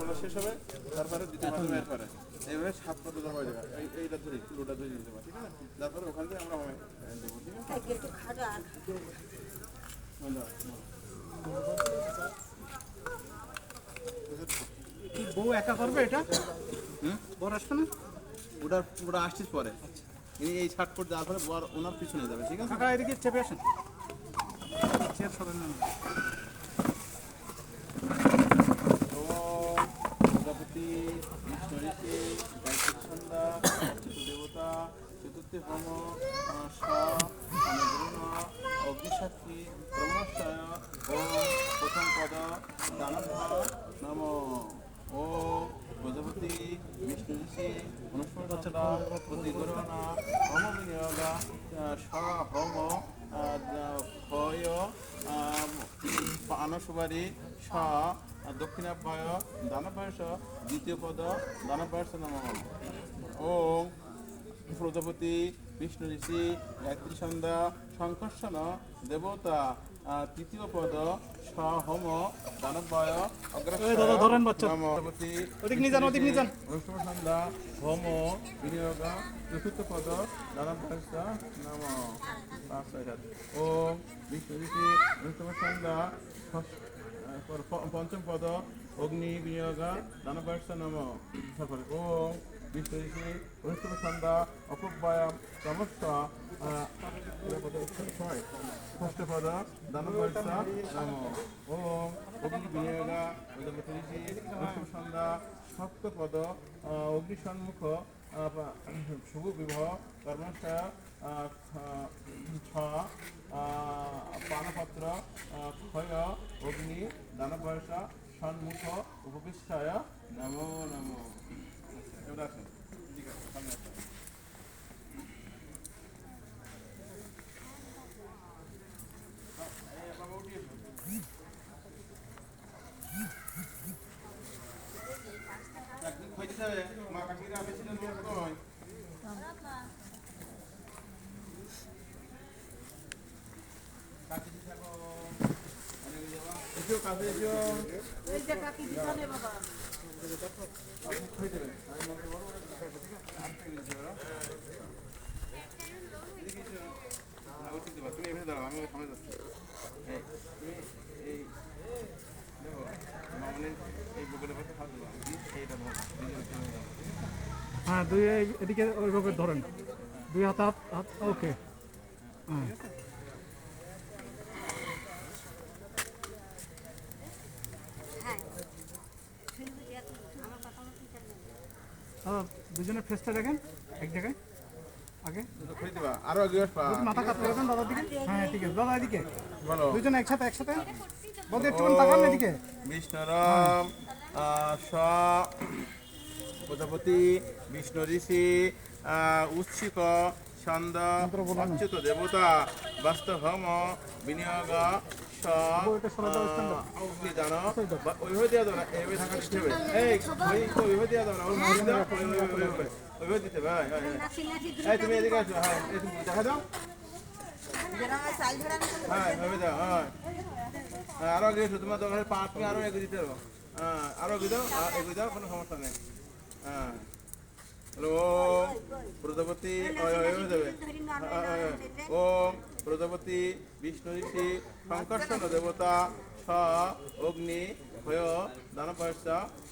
বলা শেষ হবে, তারপরে দ্বিতীয় মাধ্যমে এরপরে এইভাবে 7 পদ দেওয়া হয়ে যাবে। এইটা ধরে পুরোটা ধরে নিতে পারি, ঠিক আছে? তারপরে ওখান থেকে আমরা দেবো, ঠিক আছে? কি বউ একা করবে এটা? বর আসবে না? ওটা আসছিস পরে, এই 60 ফুট যাওয়ার পরে বর ওনার পিছনে যাবে, ঠিক আছে? কাকা এদিকে চেপে আসেন, চেয়ার সরেন না। প্রজাপতি বিষ্ণু ঋষি গায়ত্রী ছন্দা দেবতা চতুর্থী হোম অগ্নিসাক্ষী ব্রহ্মস্বয় ওম প্রথম পদ দানভ নম ওম প্রজাপতি বিষ্ণু ঋষি অনুষ্ঠা প্রতিগ্রহণা হোম বিনিয়োগা হোম ভয় আনসুবারি দক্ষিণাভ্যয় দানভ্যাস দ্বিতীয় পদ দানভ্যাস নম ওম প্রজাপতি বিষ্ণু ঋষি গায়ত্রী সন্ধ্যা সংকর্ষণ দেবতা তৃতীয় পদ হোম দানভ্যয় প্রজাপতি সন্ধ্যা হোম বিনিয়োগ চতুর্থ পদ দানভ্যাস নম ওম বিষ্ণু ঋষি সন্ধ্যা পঞ্চম পদ অগ্নি বিনিয়োগ দানভ্যাস নম ওম বিষ্ণু ঋষি অনুষ্ঠব সন্ধ্যা অপব্যয়াম সমস্ত ষষ্ঠ পদ দানভ্যাস নম ওম অগ্নি বিনিয়োগ প্রজাপতি ঋষি অনুষ্ঠব সন্ধ্যা সপ্তপদ অগ্নিসন্মুখ শুভ বিবাহ কর্মশয় পানপত্র ক্ষয় অগ্নি দানভ্যাস সন্মুখ উপবিষ্টায় নমো নমো। এবার আসেন, ঠিক আছে, সামনে আসেন। একদিন খোঁজ দিতে হবে, মা কাকিরা বেশিটা লোক নয়। কাছে এসো, ওই যে কাকি দিছানে বাবা খোঁজ দেবে। আমি মনে করবো তুমি এখানে দাঁড়াও, আমি সামনে যাচ্ছি। তুমি এই দেখো মামনের এই বুকের পাশে হাত দেবো, এইটা হ্যাঁ, দুই এদিকে ওইভাবে ধরেন, দুই হাত হাত হাত, ওকে। হ্যাঁ, দুজনের ফেসটা দেখেন এক জায়গায় আগে, খোঁজ দেবা আরো আগে আসবা। মাথা কাটতে পারবেন দাদার দিকে। হ্যাঁ ঠিক আছে, দাদা এদিকে বলো দুজনে একসাথে একসাথে বলতে একটু তাকান এদিকে। বিষ্ণুরাম প্রজাপতি বিষ্ণু ঋষি উচ্ছিক ছন্দ অচ্যুত দেবতা বাস্তহম বিনিয়োগ অগ্নিদান ওইভাবে দেওয়া দাও না, এইভাবে থাকা দিতে হবে। ওইভাবে দেওয়া দাও না, ওইভাবে দিতে হবে। হ্যাঁ তুমি এদিকে আসো, হ্যাঁ দেখা দাও, হ্যাঁ ওইভাবে দাও। হ্যাঁ আরো আগে এসো, তোমার দরকার পা তুমি আরো এগিয়ে দিতে হবে। হ্যাঁ আরো এগিয়ে দাও, এগিয়ে দাও, কোনো সমস্যা নেই। হ্যাঁ হ্যালো প্রজাপতি দেবে। ওম প্রজাপতি বিষ্ণু ঋষি সংকর্ষণ দেবতা অগ্নি ভয় দানভ্যাস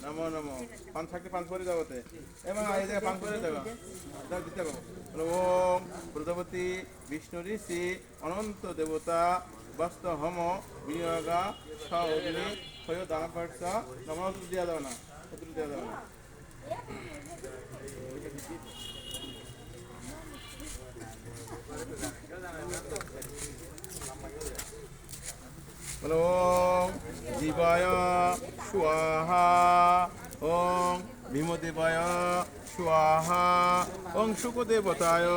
নমো নমো। পান থাকলে পান করে দেবতে এবং এই জায়গায় পান করে দেবো, দাও দিতে পারবো। ওম প্রজাপতি বিষ্ণু ঋষি অনন্ত দেবতা বস্ত হোম বিনিয়োগ অগ্নি ভয় দানভ্যাস নমো। দেওয়া দেবে না, দেওয়া দেবে না। ওম জীবায় স্বাহা ওম ভীমদেবায় স্বাহা ওম শুকদেবতায়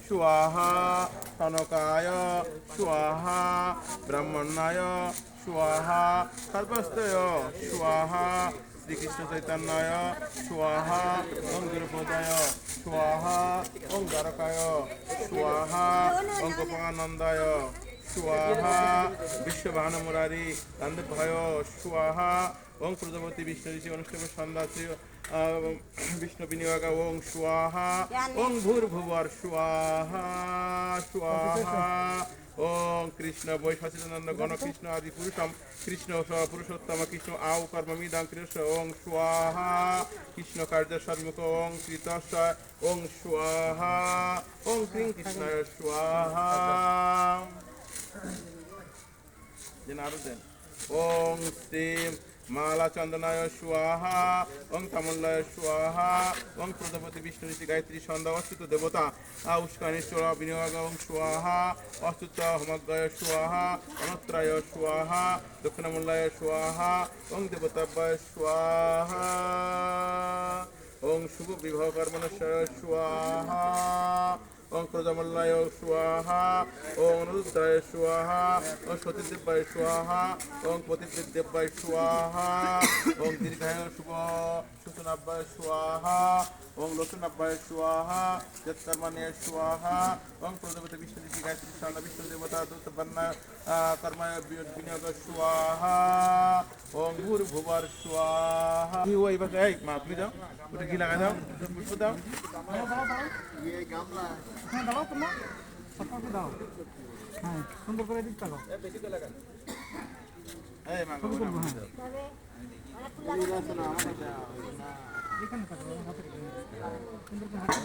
স্বাহা তনকায় স্বাহা ব্রাহ্মণায় স্বাহা সর্বস্তয় স্বাহা শ্রীকৃষ্ণ চৈতন্যায় স্বাহা ওম গুরুপদায় স্বাহা ওম দ্বারকায় স্বাহা ওম গোপানন্দায় স্বাহা বিশ্বভানুমুরারি নন্দভয় স্বাহা ওং প্রজাপতি বিষ্ণু ঋষি অনুষ্ঠেব সন্ধ্যা শ্রী বিষ্ণু বিনিয়োগ ওং স্বাহা ওং ভূর্ভুবর স্বাহা স্বাহা ওং কৃষ্ণ বৈ সচিদানন্দ গণ কৃষ্ণ আদি পুরুষম কৃষ্ণ পুরুষোত্তম কৃষ্ণ আউ কর্মমিদং কৃষ্ণ ওং স্বাহা কৃষ্ণ কার্য সন্মুখ ওং কৃতস্য ওং স্বাহা ওং ক্রিং কৃষ্ণায় স্বাহা যেন আরো দেন ওং শ্রীম মালা চন্দনায় স্বাহা ওং তামল্লায় স্বাহা ওং প্রজাপতি বিষ্ণু ঋষি গায়ত্রী সন্ধ্যা অচ্যুত দেবতা উস্কানিশ্বর বিনিয়োগ ওং স্বাহা অচ্যুত হোমজ্ঞায় স্বাহা অনত্রায় স্বাহা দক্ষিণামূল্যায় স্বাহা ওং দেবতাভ্যায় স্বাহা ওং শুভ বিবাহ কর্মণস্যায় স্বাহা ওং প্রজামল্লায় স্বাহা ওং রুদ্রায় স্বাহা ওং সতীদেব্যায় স্বাহা ওং পতিদেব্যায় স্বাহা ওং দীর্ঘায় শুভ সুতনাভ্যায় স্বাহা ওং লোচনাভ্যায় স্বাহা যৎকর্মাণ্যায় স্বাহা ওং প্রজাপতি বিষ্ণু ঋষি গায়ত্রী সন্ধ্যা বিষ্ণু দেবতা দূতবর্ণায় কর্মায় বিনিয়োগ স্বাহা ওং ভূর্ভুবর স্বাহা কি ওই বাবা এই মা তুমি দাও ওটা কি লাগাই দাও পুষ্প দাও হ্যাঁ দাও তোমার সবটাকে দাও হ্যাঁ সুন্দর করে দিক তাকাও এই মা গো এখানে তাকাও হাতে সুন্দর করে হাতে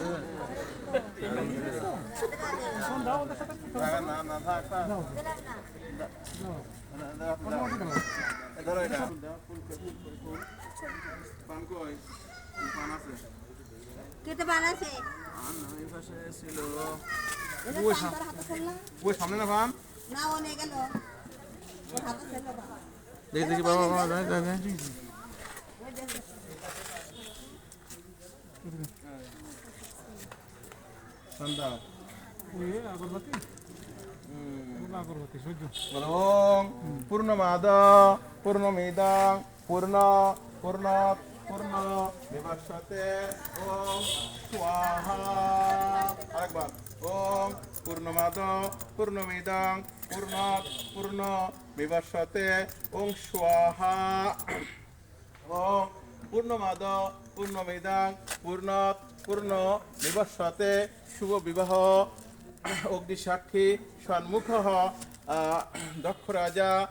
ফোন দাও ওদের সাথে না না থাক থাক দাও ধরো এটা পান কই পান আছে কেটে বানাছে এই পাশে ছিল ওই হাতে ফেললাম ওই সামনে না পান না ও নিয়ে গেল ওর হাতে ফেললো বাবা দেখি দেখি বাবা বাবা যাই যাই সন্ধ্যা ওই আগরবাতি আগরবাতি সহ্য ওং পূর্ণমাদ পূর্ণমিদং পূর্ণ পূর্ণাৎ পূর্ণ বিভাষতে ওং স্বাহা আরেকবার ওং পূর্ণমাদ পূর্ণমিদং পূর্ণাৎ পূর্ণ বিভাষতে ওং স্বাহা ওং পূর্ণমাদ পূর্ণমিদং পূর্ণাৎ পূর্ণ বিভাষতে শুভ বিবাহ অগ্নিসাক্ষী সন্মুখ দক্ষ রাজা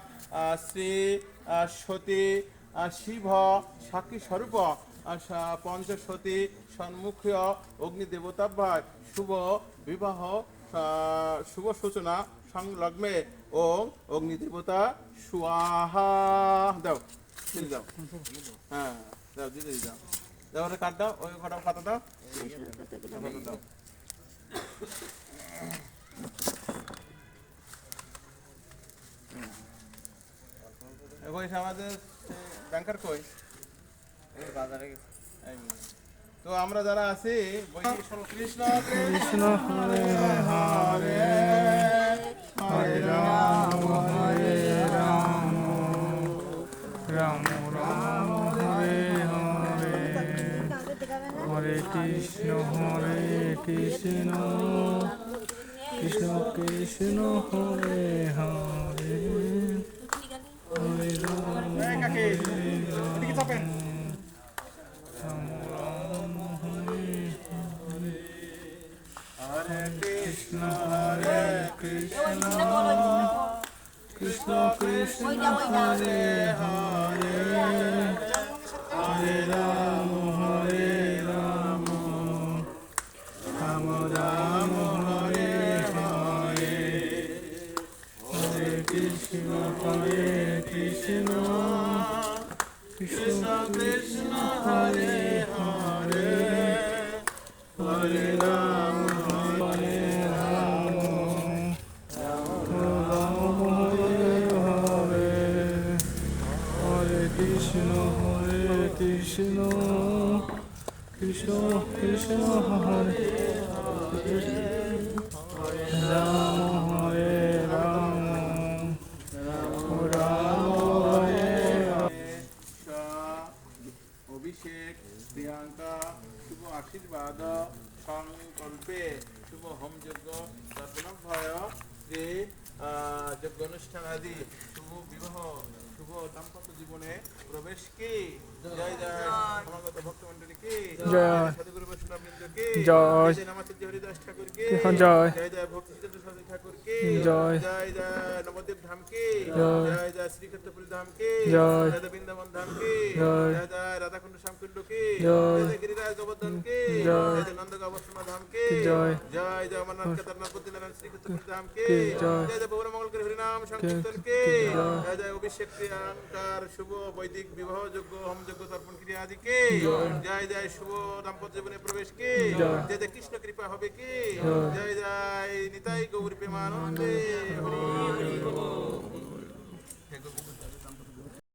শ্রী সতী শিব সাক্ষী স্বরূপ পঞ্চসতী সন্মুখীয় অগ্নিদেবতাভ্যায় শুভ বিবাহ শুভ সূচনা সংলগ্নে ওং অগ্নিদেবতা স্বাহা দাও দিলে দাও হ্যাঁ দাও দিলে দাও দাও ওটা কাট দাও ওই কটা খাতা দাও দাও কই আমাদের ব্যাংকার কই বাজারে তো আমরা যারা আছি কৃষ্ণ কৃষ্ণ হরে হরে হরে রাম রাম রাম হরে হরে হরে কৃষ্ণ কৃষ্ণ কৃষ্ণ হরে হরে হরে রাম হরে কৃষ্ণ কৃষ্ণ কৃষ্ণ হরে হরে হরে রাম রাম রাম হরে হরে হরে কৃষ্ণ কৃষ্ণ কৃষ্ণ হরে হরে হরে রাম হরে কৃষ্ণ কৃষ্ণ কৃষ্ণ হরে রাম হরে রাম রাম হরে অভিষেক প্রিয়াঙ্কা শুভ আশীর্বাদ সংকল্পে শুভ হোম যজ্ঞ সর্বনভয় শ্রী যজ্ঞ অনুষ্ঠান আদি শুভ বিবাহ শুভ দাম্পত্য জীবনে প্রবেশ কি জয় জয় সমাগত ভক্তমণ্ডলী কি জয়। সদগুরু বৈষ্ণববৃন্দ কি জয়। জয় নামাচার্য হরিদাস ঠাকুর কি জয়। জয় জয় ভক্তি চন্দ্র সাধু ঠাকুর কি জয়। জয় জয় নবদ্বীপ ধাম কি জয়। জয় জয় শ্রীক্ষেত্রপুরী ধাম কি জয়। জয় জয় বৃন্দাবন ধাম কি জয়। জয় জয় রাধাকুণ্ড শ্যামকুণ্ড কি জয়। জয় জয় গিরিরাজ গোবর্ধন কি জয়। জয় জয় নন্দগাবর্ষণা ধাম কি জয়। জয় জয় অমরনাথ কেদারনাথ বদ্রীনারায়ণ শ্রীক্ষেত্রপুরী ধাম কি জয়। জয় জয় ভুবন মঙ্গলকর হরিনাম সংকীর্তন কি জয় জয় অভিষেক ক্রিয়াঙ্কার শুভ বৈদিক বিবাহ যোগ্য হোম যোগ্য তর্পণ ক্রিয়া আদি কি জয় জয় শুভ দাম্পত্য জীবনে প্রবেশ কি জয় জয় কৃষ্ণ কৃপা হবে কি জয় জয় নিতাই গৌরী প্রেমানন্দে হরি হরি বল।